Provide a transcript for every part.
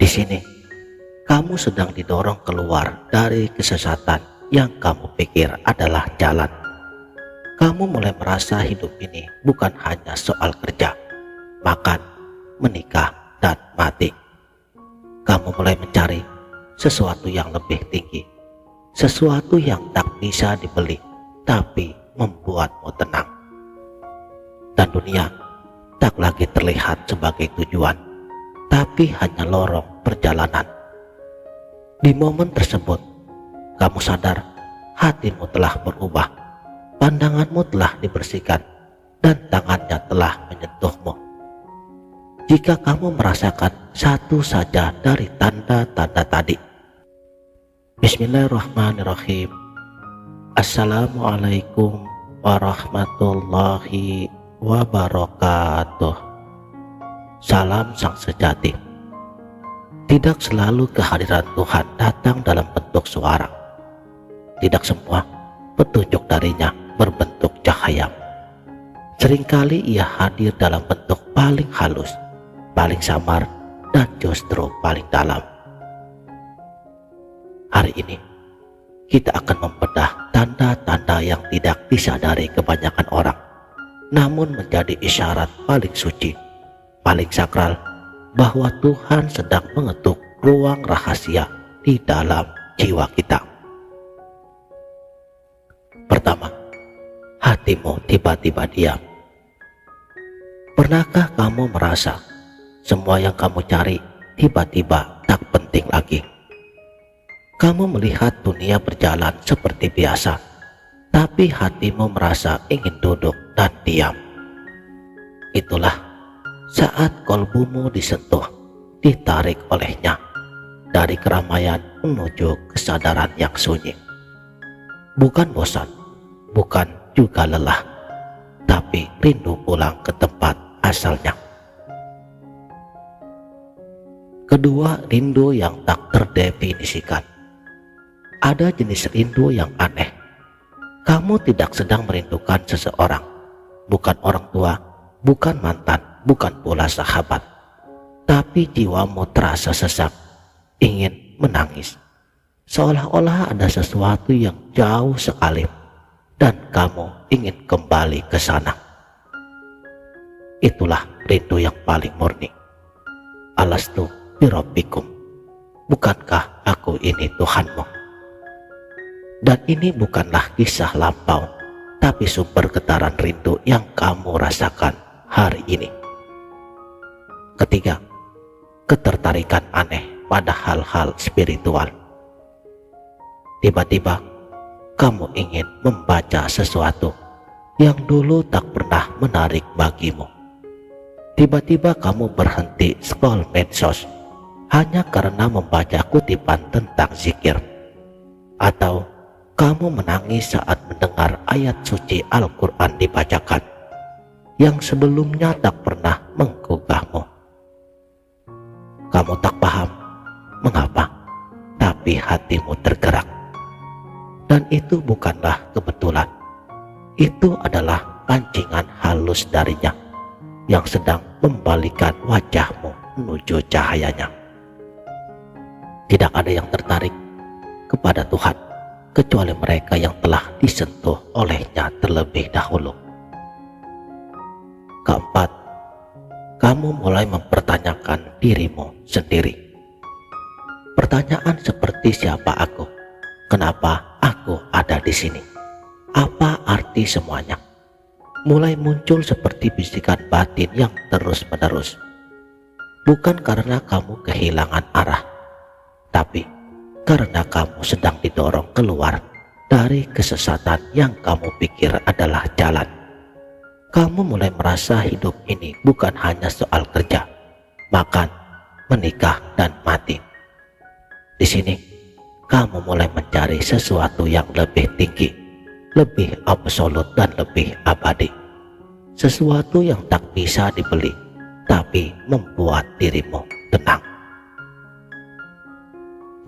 Di sini, kamu sedang didorong keluar dari kesesatan yang kamu pikir adalah jalan. Kamu mulai merasa hidup ini bukan hanya soal kerja, makan, menikah, dan mati. Kamu mulai mencari sesuatu yang lebih tinggi, sesuatu yang tak bisa dibeli, tapi membuatmu tenang. Dan dunia tak lagi terlihat sebagai tujuan, tapi hanya lorong perjalanan. Di momen tersebut, kamu sadar hatimu telah berubah, pandanganmu telah dibersihkan, dan tangannya telah menyentuhmu. Jika kamu merasakan satu saja dari tanda-tanda tadi. Bismillahirrahmanirrahim. Assalamualaikum warahmatullahi wabarakatuh. Salam sang sejati. Tidak selalu kehadiran Tuhan datang dalam bentuk suara. Tidak semua petunjuk darinya berbentuk cahaya. Seringkali ia hadir dalam bentuk paling halus, paling samar, dan justru paling dalam. Hari ini, kita akan membedah tanda-tanda yang tidak disadari kebanyakan orang, namun menjadi isyarat paling suci, paling sakral, bahwa Tuhan sedang mengetuk ruang rahasia di dalam jiwa kita. Pertama, hatimu tiba-tiba diam. Pernahkah kamu merasa semua yang kamu cari tiba-tiba tak penting lagi? Kamu melihat dunia berjalan seperti biasa, tapi hatimu merasa ingin duduk dan diam. Itulah saat kolbumu disentuh, ditarik olehnya dari keramaian menuju kesadaran yang sunyi. Bukan bosan, bukan juga lelah, tapi rindu pulang ke tempat asalnya. Kedua, rindu yang tak terdefinisikan. Ada jenis rindu yang aneh. Kamu tidak sedang merindukan seseorang, bukan orang tua, bukan mantan, bukan pula sahabat, tapi jiwamu terasa sesak, ingin menangis, seolah-olah ada sesuatu yang jauh sekali dan kamu ingin kembali ke sana. Itulah rindu yang paling murni. Alastu birabbikum, bukankah aku ini Tuhanmu? Dan ini bukanlah kisah lampau, tapi sumber getaran rindu yang kamu rasakan hari ini. Ketiga, ketertarikan aneh pada hal-hal spiritual. Tiba-tiba kamu ingin membaca sesuatu yang dulu tak pernah menarik bagimu. Tiba-tiba kamu berhenti scroll medsos hanya karena membaca kutipan tentang zikir. Atau kamu menangis saat mendengar ayat suci Al-Quran dibacakan yang sebelumnya tak pernah menggugahmu. Kamu tak paham mengapa, tapi hatimu tergerak. Dan itu bukanlah kebetulan. Itu adalah pancingan halus darinya yang sedang membalikan wajahmu menuju cahayanya. Tidak ada yang tertarik kepada Tuhan kecuali mereka yang telah disentuh olehnya terlebih dahulu. Keempat, kamu mulai mempertanyakan dirimu sendiri. Pertanyaan seperti siapa aku? Kenapa aku ada di sini? Apa arti semuanya? Mulai muncul seperti bisikan batin yang terus-menerus. Bukan karena kamu kehilangan arah, tapi karena kamu sedang didorong keluar dari kesesatan yang kamu pikir adalah jalan. Kamu mulai merasa hidup ini bukan hanya soal kerja, makan, menikah, dan mati. Di sini, kamu mulai mencari sesuatu yang lebih tinggi, lebih absolut, dan lebih abadi. Sesuatu yang tak bisa dibeli, tapi membuat dirimu tenang.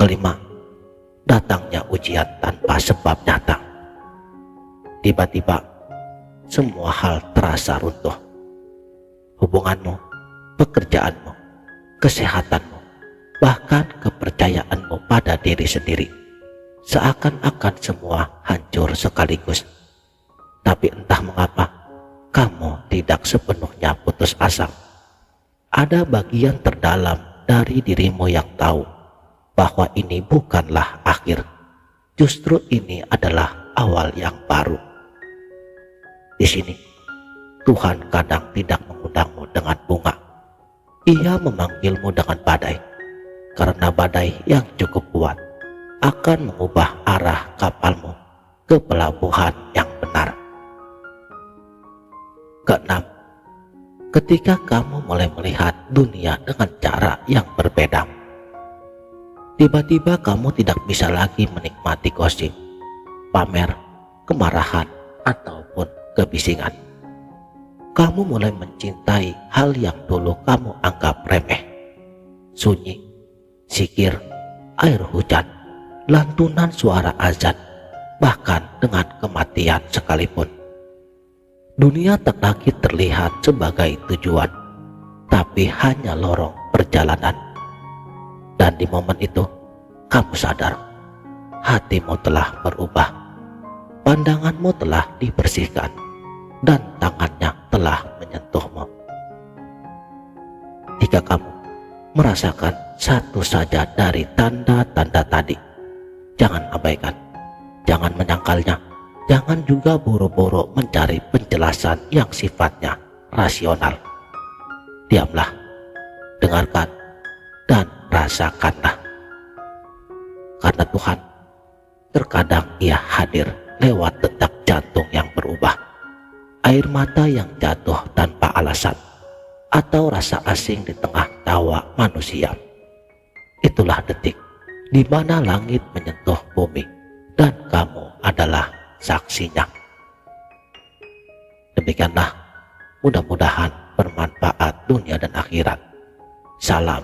Kelima, datangnya ujian tanpa sebab datang. Tiba-tiba, semua hal terasa runtuh. Hubunganmu, pekerjaanmu, kesehatanmu, bahkan kepercayaanmu pada diri sendiri. Seakan-akan semua hancur sekaligus. Tapi entah mengapa, kamu tidak sepenuhnya putus asa. Ada bagian terdalam dari dirimu yang tahu bahwa ini bukanlah akhir. Justru ini adalah awal yang baru. Di sini, Tuhan kadang tidak mengundangmu dengan bunga. Ia memanggilmu dengan badai, karena badai yang cukup kuat akan mengubah arah kapalmu ke pelabuhan yang benar. Keenam, ketika kamu mulai melihat dunia dengan cara yang berbeda, tiba-tiba kamu tidak bisa lagi menikmati gosip, pamer, kemarahan, ataupun kebisingan. Kamu mulai mencintai hal yang dulu kamu anggap remeh. Sunyi, zikir, air hujan, lantunan suara azan, bahkan dengan kematian sekalipun. Dunia tak lagi terlihat sebagai tujuan, tapi hanya lorong perjalanan. Dan di momen itu, kamu sadar, hatimu telah berubah, pandanganmu telah dibersihkan, dan tangannya telah menyentuhmu. Jika kamu merasakan satu saja dari tanda-tanda tadi, jangan abaikan, jangan menyangkalnya, jangan juga buru-buru mencari penjelasan yang sifatnya rasional. Diamlah, dengarkan, dan rasakanlah. Karena Tuhan, terkadang Ia hadir lewat detak jantung yang berubah, air mata yang jatuh tanpa alasan, atau rasa asing di tengah tawa manusia. Itulah detik di mana langit menyentuh bumi dan kamu adalah saksinya. Demikianlah, mudah-mudahan bermanfaat dunia dan akhirat. Salam